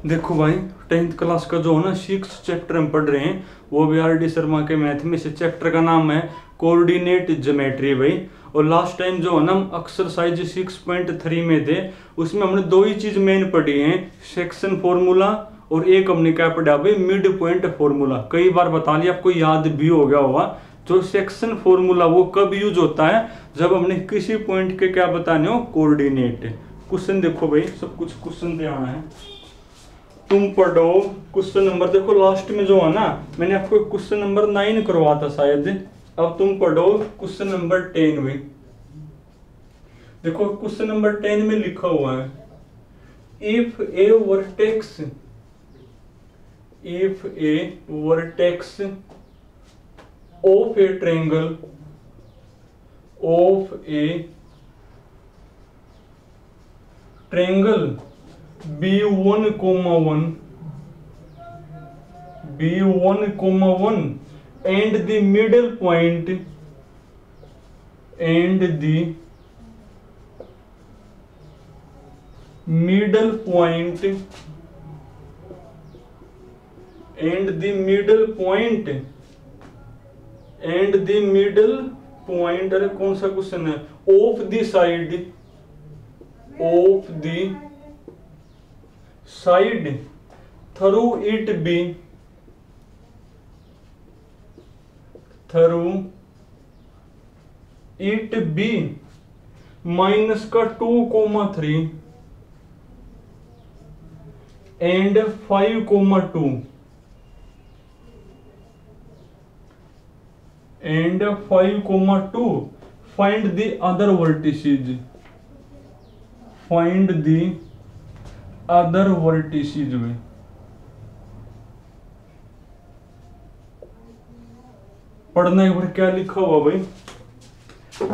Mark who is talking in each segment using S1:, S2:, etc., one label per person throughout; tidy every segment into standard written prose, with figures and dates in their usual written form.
S1: देखो भाई, 10th class का जो है ना 6 चैप्टर हम पढ़ रहे हैं, वो भी आर डी शर्मा के मैथ में से चैप्टर का नाम है कोऑर्डिनेट ज्योमेट्री भाई। और लास्ट टाइम जो है ना हम एक्सरसाइज 6.3 में थे, उसमें हमने दो ही चीज मेन पढ़ी हैं, सेक्शन फॉर्मूला और एक हमने क्या पढ़ा भाई, मिड पॉइंट फॉर्मूला। कई बार बता लिया, आपको याद भी हो गया होगा। जो सेक्शन फॉर्मूला वो कब यूज होता है, जब हमने किसी पॉइंट के क्या बताने हो, कोऑर्डिनेट। क्वेश्चन देखो भाई, सब कुछ क्वेश्चन पे आना है। तुम पढ़ो क्वेश्चन नंबर, देखो लास्ट में जो है ना मैंने आपको क्वेश्चन नंबर 9 करवा था शायद। अब तुम पढ़ो क्वेश्चन नंबर 10 में। देखो क्वेश्चन नंबर 10 में लिखा हुआ है, if A vertex of A triangle B1, 1 and the middle point अरे कौन सा क्वेश्चन है, of the side through it be minus का 2,3 and 5,2 find the other vertices में। पढ़ना एक बार क्या लिखा हुआ भाई।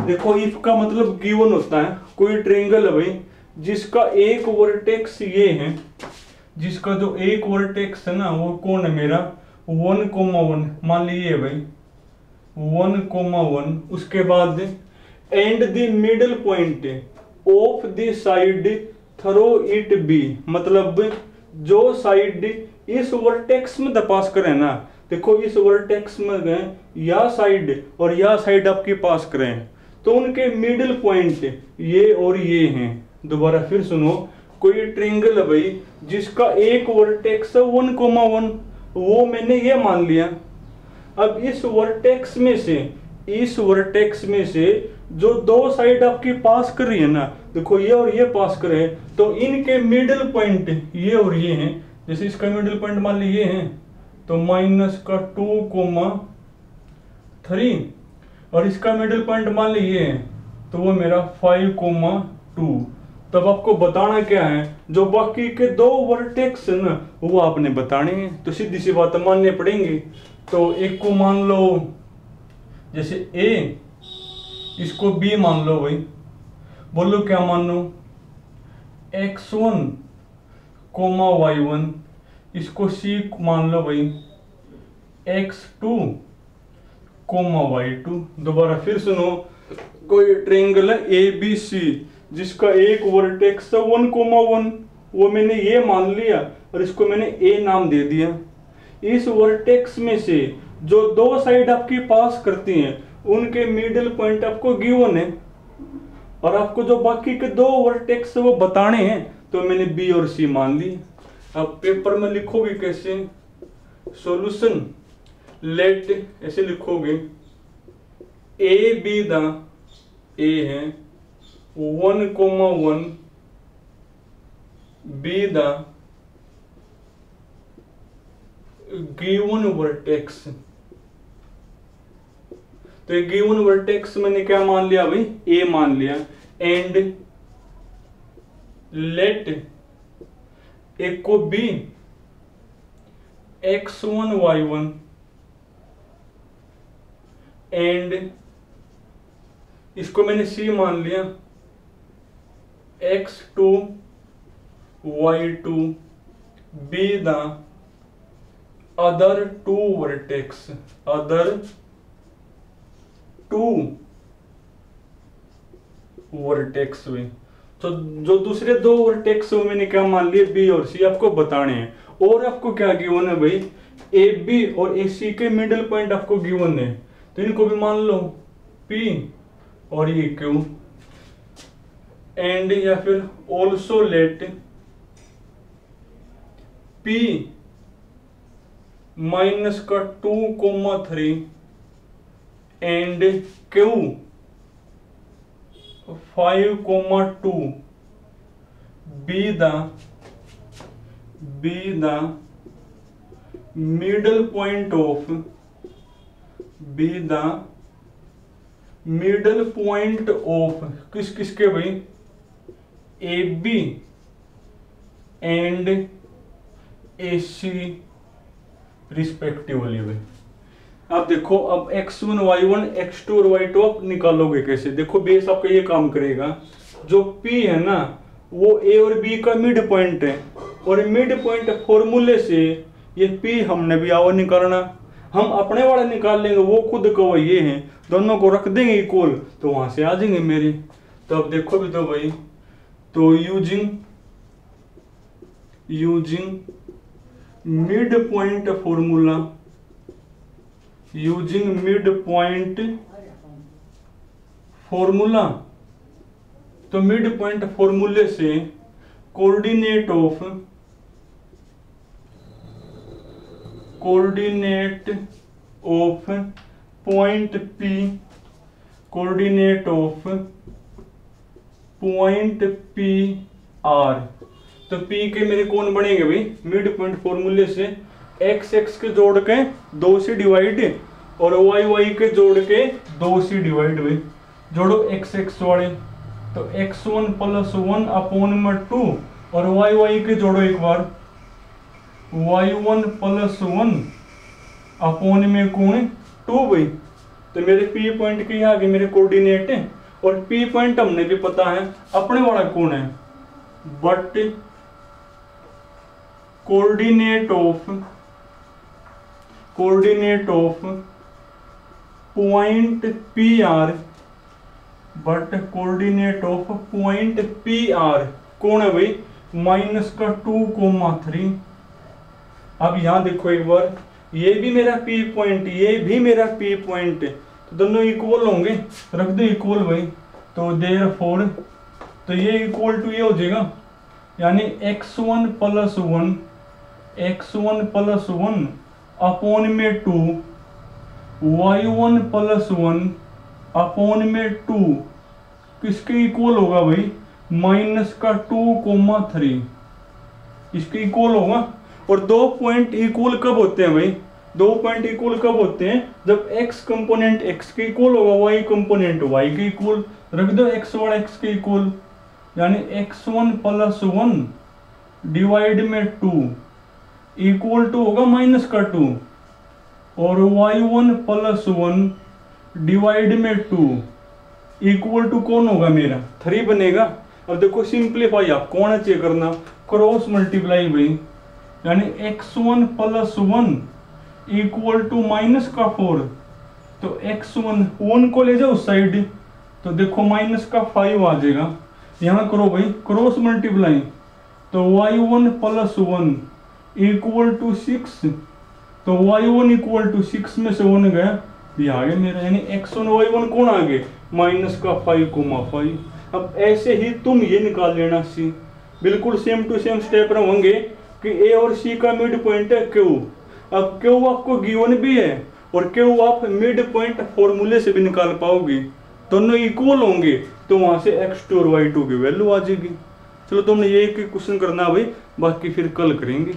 S1: देखो इफ का मतलब गिवन होता है, कोई ट्रायंगल है भाई जिसका एक वर्टेक्स ये है, जिसका जो एक वर्टेक्स है ना वो कौन है मेरा, 1,1 मान लीजिए भाई 1,1। उसके बाद and the middle point of the side through it be, मतलब जो साइड इस वर्टेक्स में पास करे ना, देखो इस वर्टेक्स में गए या साइड और या साइड आपके पास करें, तो उनके मिडिल पॉइंट ये और ये हैं। दोबारा फिर सुनो, कोई ट्रायंगल है भाई जिसका एक वर्टेक्स 1,1, वो मैंने ये मान लिया। अब इस वर्टेक्स में से जो दो साइड आपकी पास कर रही है ना, देखो ये और ये पास करे, तो इनके मिडिल पॉइंट ये और ये हैं। जैसे इसका मिडिल पॉइंट मान ली ये है, तो माइनस का 2,3 और इसका मिडिल पॉइंट मान ली ये है, तो वो मेरा 5,2। तब आपको बताना क्या है, जो बाकी के दो वर्टेक्स है ना वो आपने बताने हैं। तो सीधी सी बात मानने पड़ेंगे। तो एक को मान लो जैसे A, इसको B मान लो भाई, बोलो क्या मान लो, X1, Y1, इसको C मान लो भाई, X2, Y2। दोबारा फिर सुनो, कोई ट्रायंगल है ABC जिसका एक वर्टेक्स 1,1, वो मैंने ये मान लिया और इसको मैंने A नाम दे दिया। इस वर्टेक्स में से जो दो साइड आपकी पास करती हैं उनके मिडिल पॉइंट आपको गिवन है, और आपको जो बाकी के दो वर्टेक्स वो बताने हैं, तो मैंने B और C मान ली। अब पेपर में लिखोगे कैसे, सॉल्यूशन लेट ऐसे लिखोगे, A B द A है 1,1, B द गिवन वर्टेक्स। तो ये गिवन वर्टेक्स मैंने क्या मान लिया भाई, A मान लिया। एंड लेट एक को B X1 Y1 एंड इसको मैंने C मान लिया X2 Y2 be the other two vertex में। तो जो दूसरे दो वर्टेक्स वो मैंने क्या मान लिए बी और सी आपको बताने हैं। और आपको क्या गिवन है भाई, ए बी और ए सी के मिडिल पॉइंट आपको गिवन है, तो इनको भी मान लो पी और ये क्यू। एंड या फिर ऑल्सो लेट पी माइनस का 2,3 and Q 5,2 be the middle point of किस किसके भाई, A B and A C respectively भाई। अब देखो, अब x1 y1 x2 और y2 आप निकालोगे कैसे, देखो बेस आपका ये काम करेगा। जो p है ना वो a और b का मिड पॉइंट है, और मिड पॉइंट फॉर्मूले से ये p हमने भी आवर निकालना, हम अपने वाला निकाल लेंगे, वो खुद को ये है, दोनों को रख देंगे इक्वल, तो वहां से आ जाएंगे मेरे। तो अब देखो भी तो भाई, तो यूजिंग मिड पॉइंट फॉर्मूला, तो मिड पॉइंट फॉर्मूले से coordinate of point P R, तो पी के मेरे कौन बनेंगे भाई, मिड पॉइंट फॉर्मूले से एक्स एक्स के जोड़ के 2 से डिवाइड और वाई वाई के जोड़ के 2 से डिवाइड भाई। जोड़ो एक्स एक्स वाले, तो x1 + 1 अपॉन में 2, और वाई वाई के जोड़ो एक बार, y1 + 1 अपॉन में कौन 2 भाई। तो मेरे पी पॉइंट के आगे मेरे कोऑर्डिनेट है, और पी पॉइंट हमने भी पता है अपने वाला कौन है, but coordinate of point P R कौन है भाई, माइनस का 2,3। अब यहां देखो एक बार, ये भी मेरा पी पॉइंट, ये भी मेरा पी पॉइंट, तो दोनों इक्वल होंगे, रख दो इक्वल भाई। तो देयरफॉर, तो ये इक्वल टू ये हो जाएगा, यानी x1 + 1 अपॉन में 2, y1 + 1 अपॉन में 2 किसके इक्वल होगा भाई, माइनस का 2,3, इसके इक्वल होगा। और दो पॉइंट इक्वल कब होते हैं भाई, दो पॉइंट इक्वल कब होते हैं, जब x कंपोनेंट x के इक्वल होगा, y कंपोनेंट y के इक्वल, रख दो x और x के इक्वल, यानी x1 + 1 डिवाइड में 2 इक्वल टू होगा माइनस का 2, और y1 + 1 डिवाइड में 2 इक्वल टू कौन होगा मेरा 3 बनेगा। अब देखो सिंप्लीफाई आप कौन चेक करना, क्रॉस मल्टीप्लाई भाई, यानी x1 + 1 इक्वल टू माइनस का 4, तो x1 1 को ले जाओ उस साइड, तो देखो माइनस का 5 आ जाएगा। यहाँ करो भाई क्रॉस मल्टीप्लाई, तो y1 + 1 इक्वल टू 6, तो y1 इक्वल टू 6 में से 1 गया, ये आ गया मेरा, यानी x1 y1 कौन आ गए, माइनस का 5,5। अब ऐसे ही तुम ये निकाल लेना सी, बिल्कुल सेम टू सेम स्टेप रहेंगे कि ए और सी का मिड पॉइंट है क्यू। अब क्यू आपको गिवन भी है, और क्यू आप मिड पॉइंट फॉर्मूले से भी निकाल पाओगे, दोनों इक्वल होंगे, तो वहां से x2 और y2 की वैल्यू आ जाएगी। चलो तुमने ये क्वेश्चन करना भाई, बाकी फिर कल करेंगे।